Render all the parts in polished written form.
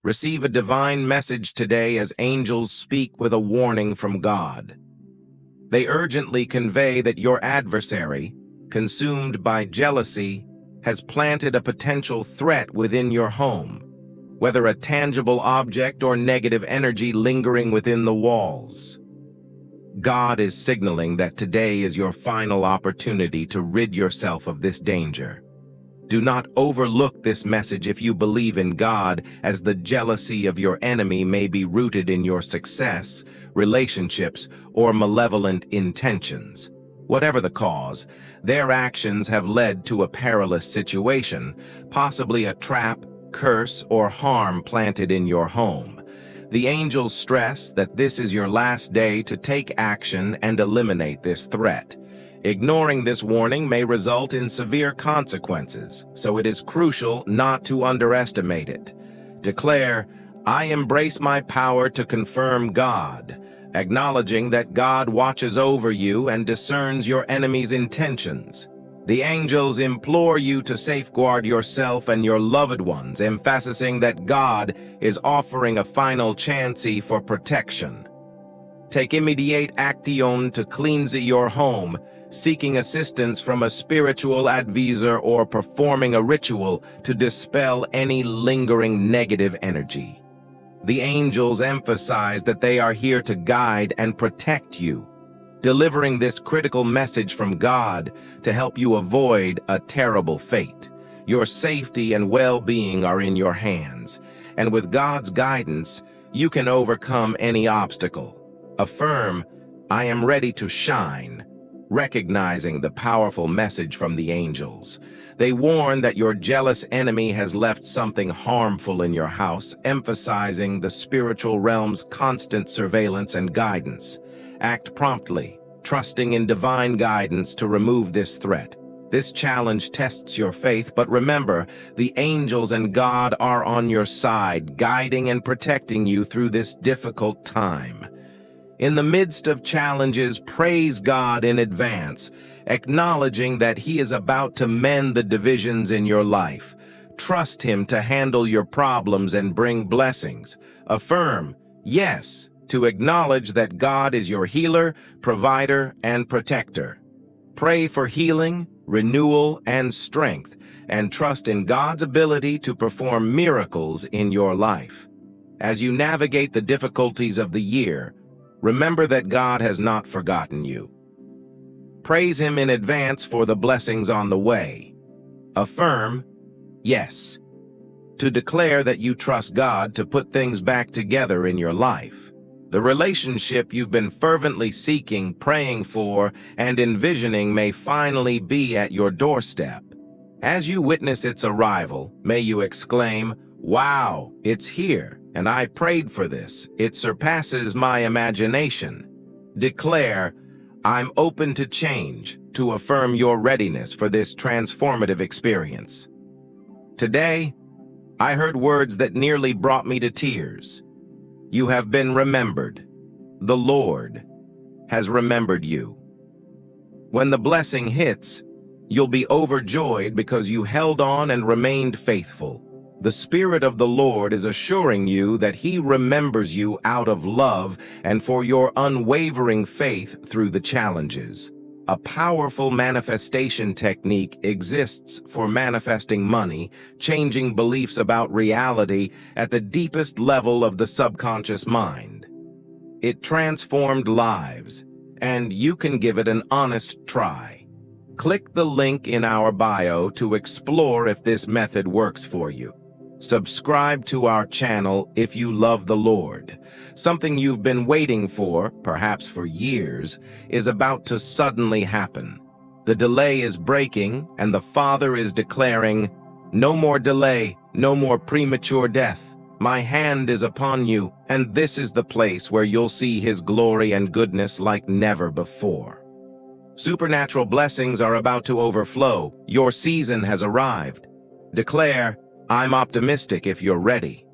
Receive a divine message today as angels speak with a warning from God. They urgently convey that your adversary, consumed by jealousy, has planted a potential threat within your home, whether a tangible object or negative energy lingering within the walls. God is signaling that today is your final opportunity to rid yourself of this danger. Do not overlook this message if you believe in God, as the jealousy of your enemy may be rooted in your success, relationships, or malevolent intentions. Whatever the cause, their actions have led to a perilous situation, possibly a trap, curse, or harm planted in your home. The angels stress that this is your last day to take action and eliminate this threat. Ignoring this warning may result in severe consequences, so it is crucial not to underestimate it. Declare, "I embrace my power to confirm God," acknowledging that God watches over you and discerns your enemy's intentions. The angels implore you to safeguard yourself and your loved ones, emphasizing that God is offering a final chance for protection. Take immediate action to cleanse your home, seeking assistance from a spiritual advisor or performing a ritual to dispel any lingering negative energy. The angels emphasize that they are here to guide and protect you, delivering this critical message from God to help you avoid a terrible fate. Your safety and well-being are in your hands, and with God's guidance, you can overcome any obstacle. Affirm, "I am ready to shine," recognizing the powerful message from the angels. They warn that your jealous enemy has left something harmful in your house, emphasizing the spiritual realm's constant surveillance and guidance. Act promptly, trusting in divine guidance to remove this threat. This challenge tests your faith, but remember, the angels and God are on your side, guiding and protecting you through this difficult time. In the midst of challenges, praise God in advance, acknowledging that He is about to mend the divisions in your life. Trust Him to handle your problems and bring blessings. Affirm, yes, to acknowledge that God is your healer, provider, and protector. Pray for healing, renewal, and strength, and trust in God's ability to perform miracles in your life. As you navigate the difficulties of the year, remember that God has not forgotten you. Praise Him in advance for the blessings on the way. Affirm, yes, to declare that you trust God to put things back together in your life. The relationship you've been fervently seeking, praying for, and envisioning may finally be at your doorstep. As you witness its arrival, may you exclaim, "Wow, it's here, and I prayed for this. It surpasses my imagination." Declare, "I'm open to change," to affirm your readiness for this transformative experience. Today, I heard words that nearly brought me to tears. You have been remembered. The Lord has remembered you. When the blessing hits, you'll be overjoyed because you held on and remained faithful. The Spirit of the Lord is assuring you that He remembers you out of love and for your unwavering faith through the challenges. A powerful manifestation technique exists for manifesting money, changing beliefs about reality at the deepest level of the subconscious mind. It transformed lives, and you can give it an honest try. Click the link in our bio to explore if this method works for you. Subscribe to our channel if you love the Lord. Something you've been waiting for, perhaps for years, is about to suddenly happen. The delay is breaking, and the Father is declaring, "No more delay, no more premature death. My hand is upon you, and this is the place where you'll see His glory and goodness like never before." Supernatural blessings are about to overflow. Your season has arrived. Declare, "I'm optimistic," if you're ready.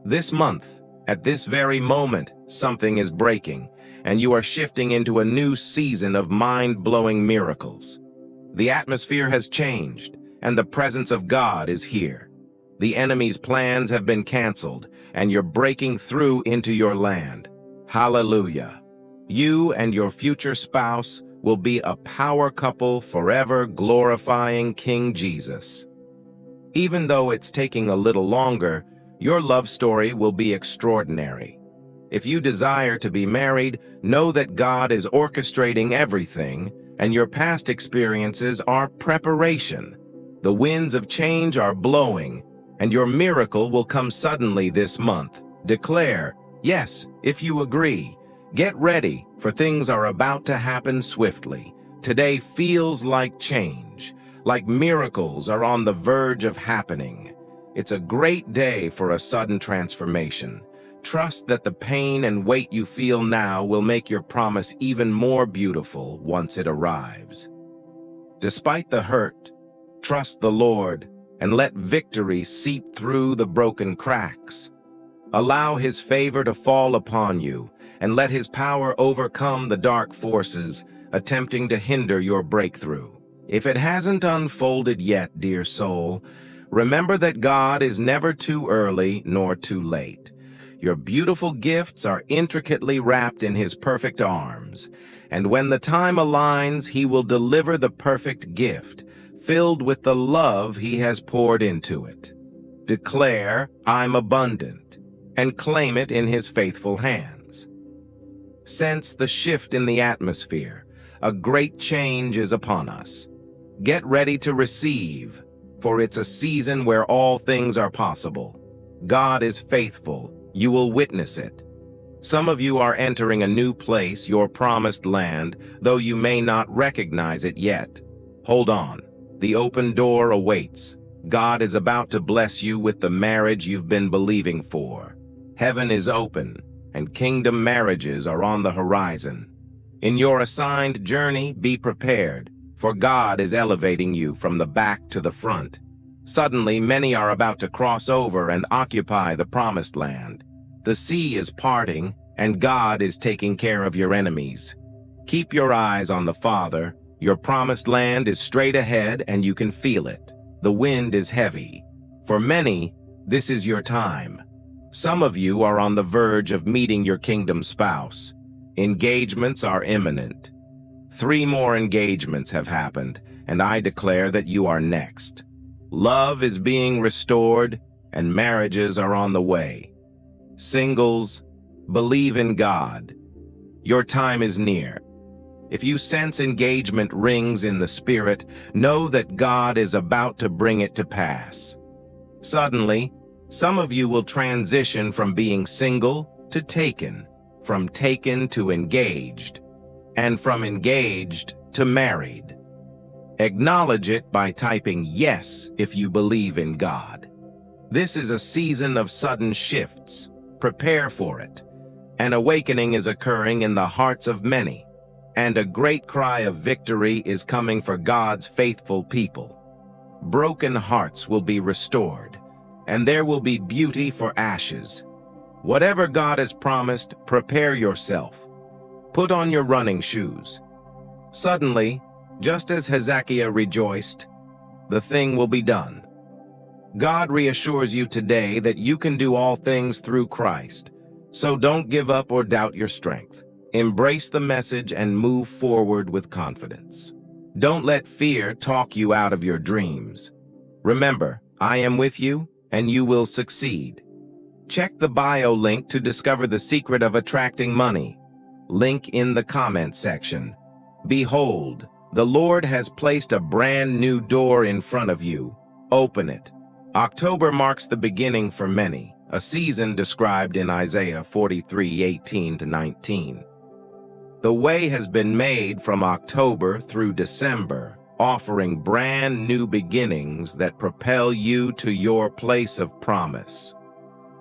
This month, at this very moment, something is breaking, and you are shifting into a new season of mind-blowing miracles. The atmosphere has changed, and the presence of God is here. The enemy's plans have been canceled, and you're breaking through into your land. Hallelujah. You and your future spouse will be a power couple forever glorifying King Jesus. Even though it's taking a little longer, your love story will be extraordinary. If you desire to be married, know that God is orchestrating everything, and your past experiences are preparation. The winds of change are blowing, and your miracle will come suddenly this month. Declare, yes, if you agree. Get ready, for things are about to happen swiftly. Today feels like change, like miracles are on the verge of happening. It's a great day for a sudden transformation. Trust that the pain and weight you feel now will make your promise even more beautiful once it arrives. Despite the hurt, trust the Lord and let victory seep through the broken cracks. Allow His favor to fall upon you, and let His power overcome the dark forces attempting to hinder your breakthrough. If it hasn't unfolded yet, dear soul, remember that God is never too early nor too late. Your beautiful gifts are intricately wrapped in His perfect arms, and when the time aligns, He will deliver the perfect gift, filled with the love He has poured into it. Declare, I'm abundant, and claim it in His faithful hands. Sense the shift in the atmosphere. A great change is upon us. Get ready to receive, for it's a season where all things are possible. God is faithful. You will witness it. Some of you are entering a new place, your promised land, though you may not recognize it yet. Hold on. The open door awaits. God is about to bless you with the marriage you've been believing for. Heaven is open, and kingdom marriages are on the horizon. In your assigned journey, be prepared, for God is elevating you from the back to the front. Suddenly, many are about to cross over and occupy the promised land. The sea is parting, and God is taking care of your enemies. Keep your eyes on the Father. Your promised land is straight ahead, and you can feel it. The wind is heavy. For many, this is your time. Some of you are on the verge of meeting your kingdom spouse. Engagements are imminent. 3 more engagements have happened, and I declare that you are next. Love is being restored, and marriages are on the way. Singles, believe in God. Your time is near. If you sense engagement rings in the spirit, know that God is about to bring it to pass. Suddenly, some of you will transition from being single to taken, from taken to engaged, and from engaged to married. Acknowledge it by typing yes if you believe in God. This is a season of sudden shifts. Prepare for it. An awakening is occurring in the hearts of many, and a great cry of victory is coming for God's faithful people. Broken hearts will be restored, and there will be beauty for ashes. Whatever God has promised, prepare yourself. Put on your running shoes. Suddenly, just as Hezekiah rejoiced, the thing will be done. God reassures you today that you can do all things through Christ, so don't give up or doubt your strength. Embrace the message and move forward with confidence. Don't let fear talk you out of your dreams. Remember, I am with you, and you will succeed. Check the bio link to discover the secret of attracting money. Link in the comment section. Behold, the Lord has placed a brand new door in front of you. Open it. October marks the beginning for many, a season described in Isaiah 43:18-19. The way has been made from October through December, offering brand new beginnings that propel you to your place of promise.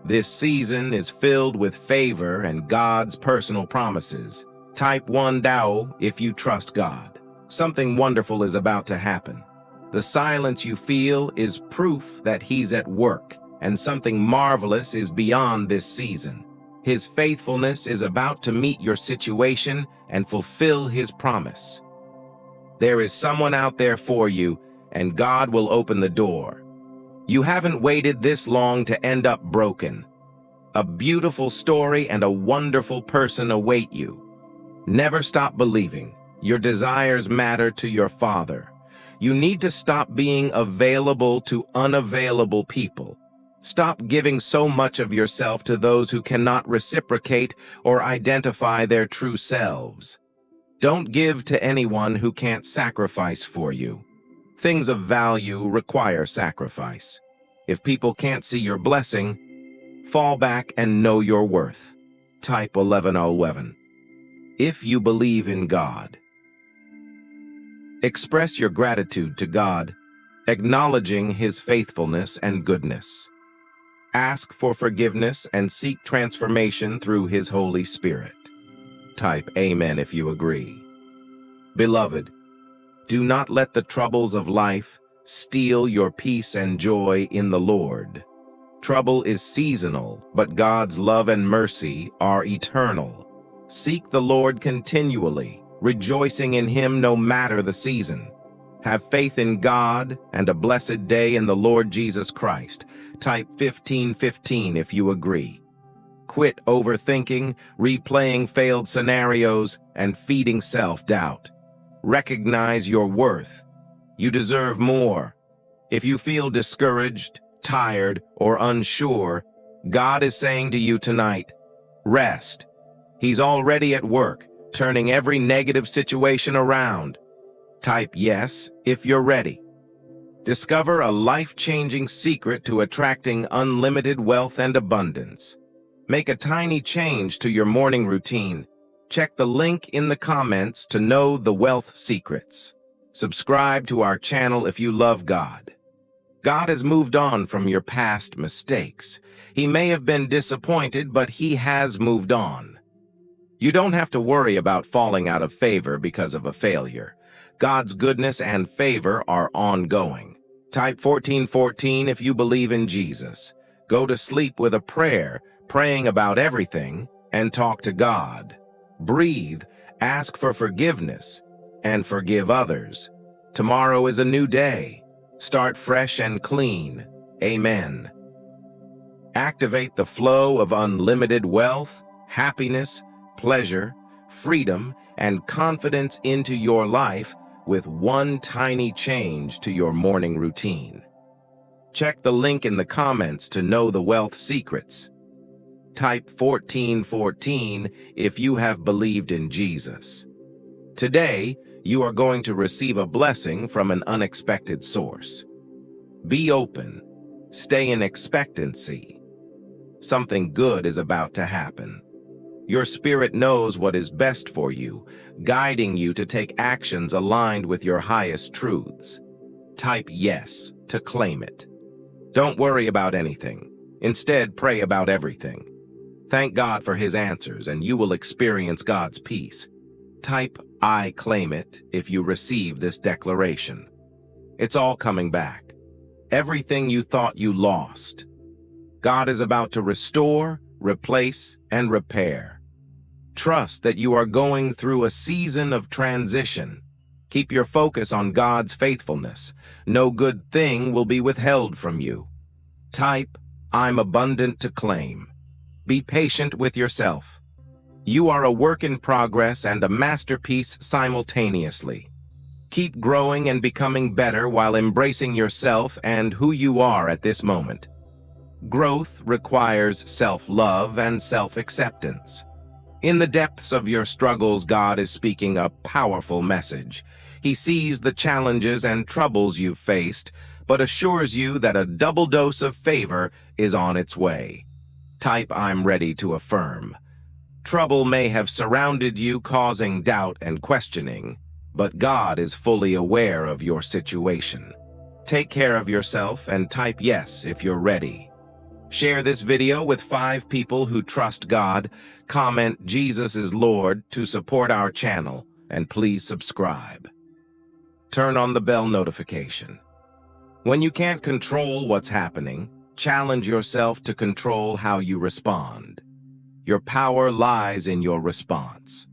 This season is filled with favor and God's personal promises. Type 1 Dao if you trust God. Something wonderful is about to happen. The silence you feel is proof that He's at work, and something marvelous is beyond this season. His faithfulness is about to meet your situation and fulfill His promise. There is someone out there for you, and God will open the door. You haven't waited this long to end up broken. A beautiful story and a wonderful person await you. Never stop believing. Your desires matter to your Father. You need to stop being available to unavailable people. Stop giving so much of yourself to those who cannot reciprocate or identify their true selves. Don't give to anyone who can't sacrifice for you. Things of value require sacrifice. If people can't see your blessing, fall back and know your worth. Type 1111. If you believe in God. Express your gratitude to God, acknowledging His faithfulness and goodness. Ask for forgiveness and seek transformation through His Holy Spirit. Type Amen if you agree. Beloved, do not let the troubles of life steal your peace and joy in the Lord. Trouble is seasonal, but God's love and mercy are eternal. Seek the Lord continually, rejoicing in Him no matter the season. Have faith in God and a blessed day in the Lord Jesus Christ. Type 1515 if you agree. Quit overthinking, replaying failed scenarios, and feeding self-doubt. Recognize your worth. You deserve more. If you feel discouraged, tired, or unsure, God is saying to you tonight, rest. He's already at work, turning every negative situation around. Type yes if you're ready. Discover a life-changing secret to attracting unlimited wealth and abundance. Make a tiny change to your morning routine. Check the link in the comments to know the wealth secrets. Subscribe to our channel if you love God. God has moved on from your past mistakes. He may have been disappointed, but He has moved on. You don't have to worry about falling out of favor because of a failure. God's goodness and favor are ongoing. Type 1414 if you believe in Jesus. Go to sleep with a prayer, praying about everything, and talk to God. Breathe, ask for forgiveness, and forgive others. Tomorrow is a new day. Start fresh and clean. Amen. Activate the flow of unlimited wealth, happiness, pleasure, freedom, and confidence into your life with one tiny change to your morning routine. Check the link in the comments to know the wealth secrets. Type 1414 if you have believed in Jesus. Today, you are going to receive a blessing from an unexpected source. Be open. Stay in expectancy. Something good is about to happen. Your spirit knows what is best for you, guiding you to take actions aligned with your highest truths. Type yes to claim it. Don't worry about anything. Instead, pray about everything. Thank God for His answers, and you will experience God's peace. Type I claim it if you receive this declaration. It's all coming back. Everything you thought you lost. God is about to restore, replace, and repair. Trust that you are going through a season of transition. Keep your focus on God's faithfulness. No good thing will be withheld from you. Type, I'm abundant to claim. Be patient with yourself. You are a work in progress and a masterpiece simultaneously. Keep growing and becoming better while embracing yourself and who you are at this moment. Growth requires self-love and self-acceptance. In the depths of your struggles, God is speaking a powerful message. He sees the challenges and troubles you've faced, but assures you that a double dose of favor is on its way. Type I'm ready to affirm. Trouble may have surrounded you, causing doubt and questioning, but God is fully aware of your situation. Take care of yourself and type yes if you're ready. Share this video with 5 people who trust God. Comment Jesus is Lord to support our channel, and please subscribe. Turn on the bell notification. When you can't control what's happening, challenge yourself to control how you respond. Your power lies in your response.